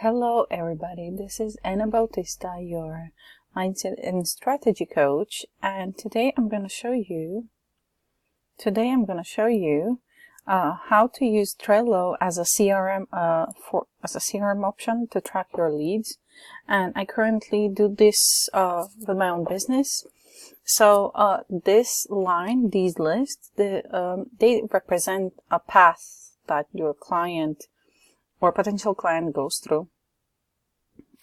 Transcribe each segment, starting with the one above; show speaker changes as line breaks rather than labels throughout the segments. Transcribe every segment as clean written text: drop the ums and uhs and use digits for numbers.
Hello everybody, this is Anna Bautista, your mindset and strategy coach, and today I'm going to show you how to use Trello as a CRM option to track your leads. And I currently do this with my own business. So these lists, they represent a path that your client or potential client goes through.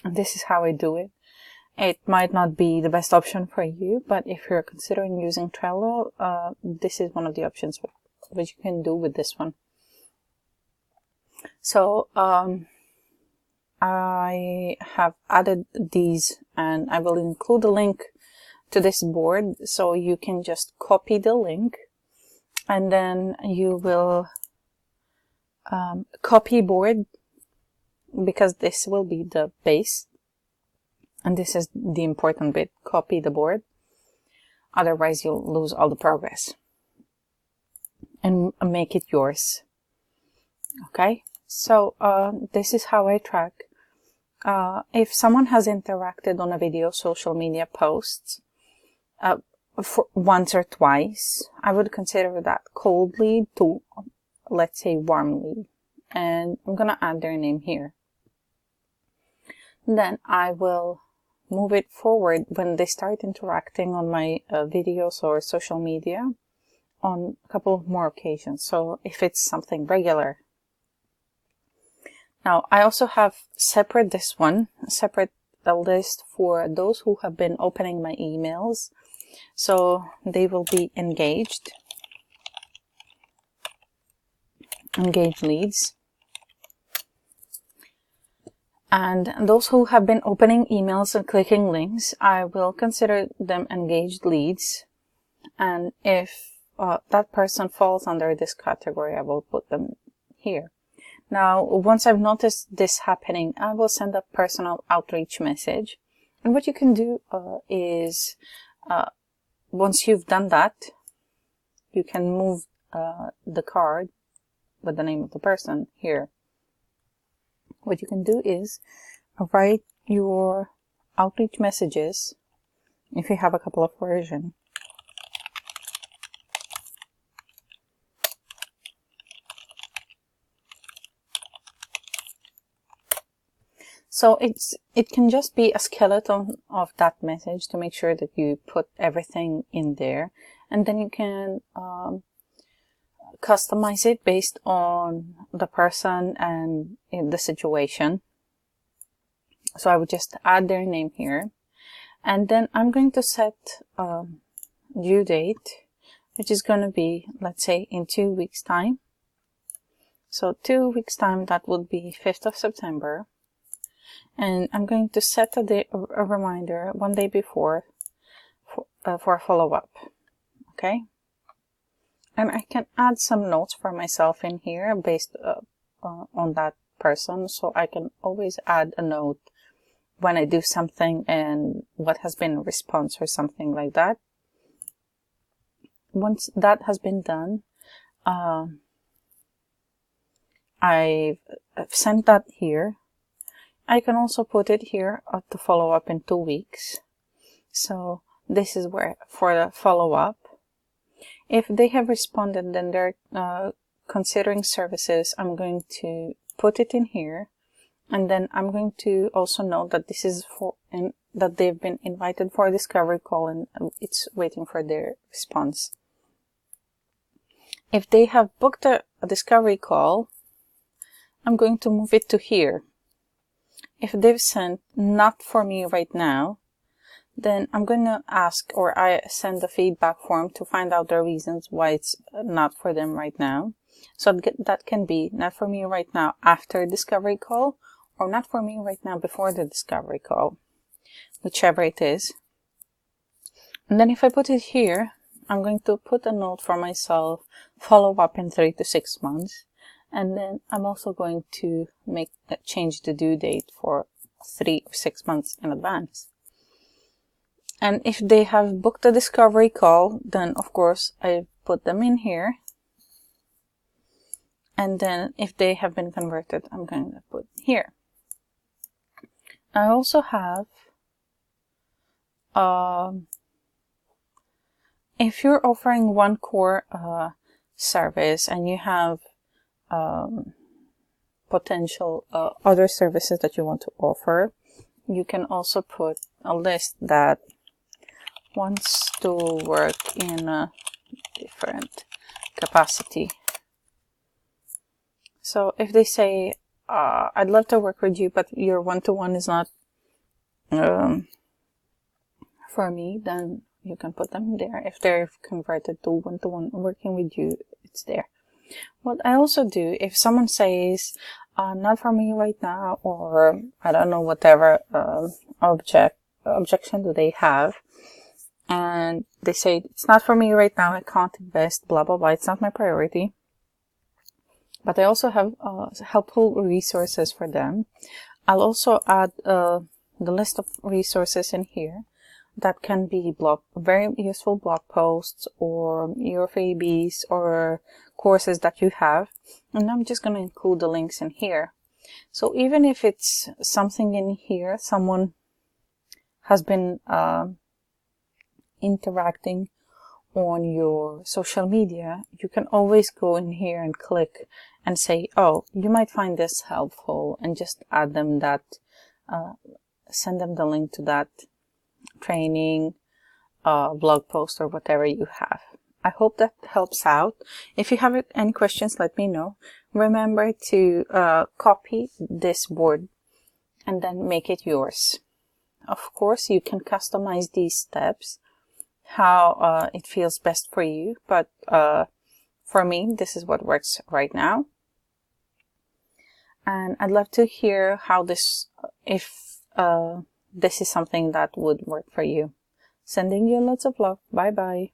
And this is how I do it. It might not be the best option for you, but if you're considering using Trello, this is one of the options which you can do with this one. So I have added these, and I will include a link to this board, so you can just copy the link, and then you will copy board, because this will be the base, and this is the important bit. Copy the board, otherwise you'll lose all the progress, and make it yours. Okay, so this is how I track. If someone has interacted on a video, social media posts for once or twice, I would consider that cold lead to, let's say, warm lead, and I'm gonna add their name here. Then I will move it forward when they start interacting on my videos or social media on a couple of more occasions. So if it's something regular. Now I also have separate a list for those who have been opening my emails. So they will be engaged leads. And those who have been opening emails and clicking links, I will consider them engaged leads. And if that person falls under this category, I will put them here. Now, once I've noticed this happening, I will send a personal outreach message. And what you can do is, once you've done that, you can move the card with the name of the person here. What you can do is write your outreach messages, if you have a couple of versions. So it can just be a skeleton of that message to make sure that you put everything in there, and then you can customize it based on the person and in the situation. So I would just add their name here, and then I'm going to set due date, which is going to be, let's say, in 2 weeks time. So 2 weeks time, that would be 5th of September. And I'm going to set a reminder 1 day before for a follow-up. Okay. And I can add some notes for myself in here based on that person. So I can always add a note when I do something and what has been a response or something like that. Once that has been done, I've sent that here. I can also put it here to follow up in 2 weeks. So this is where for the follow-up. If they have responded, then they're considering services. I'm going to put it in here, and then I'm going to also note that this is that they've been invited for a discovery call, and it's waiting for their response. If they have booked a discovery call, I'm going to move it to here. If they've sent not for me right now, then I'm going to ask, or I send a feedback form to find out the reasons why it's not for them right now. So that can be not for me right now after discovery call, or not for me right now before the discovery call, whichever it is. And then if I put it here, I'm going to put a note for myself, follow up in 3 to 6 months. And then I'm also going to change the due date for 3 or 6 months in advance. And if they have booked a discovery call, then of course I put them in here. And then if they have been converted, I'm going to put here. I also have, if you're offering one core service and you have potential other services that you want to offer, you can also put a list that wants to work in a different capacity. So if they say, I'd love to work with you, but your one-to-one is not for me, then you can put them there. If they're converted to one-to-one working with you, it's there. What I also do, if someone says, not for me right now, or I don't know, whatever objection do they have, and they say, it's not for me right now, I can't invest, blah, blah, blah, it's not my priority. But I also have helpful resources for them. I'll also add the list of resources in here that can be very useful blog posts or your freebies or courses that you have. And I'm just going to include the links in here. So even if it's something in here, someone has been interacting on your social media, you can always go in here and click and say, oh, you might find this helpful, and just add them that, send them the link to that training, blog post, or whatever you have. I hope that helps out. If you have any questions, let me know. Remember to copy this board and then make it yours. Of course, you can customize these steps how it feels best for you, but for me, this is what works right now. And I'd love to hear how this, if this is something that would work for you. Sending you lots of love. Bye bye.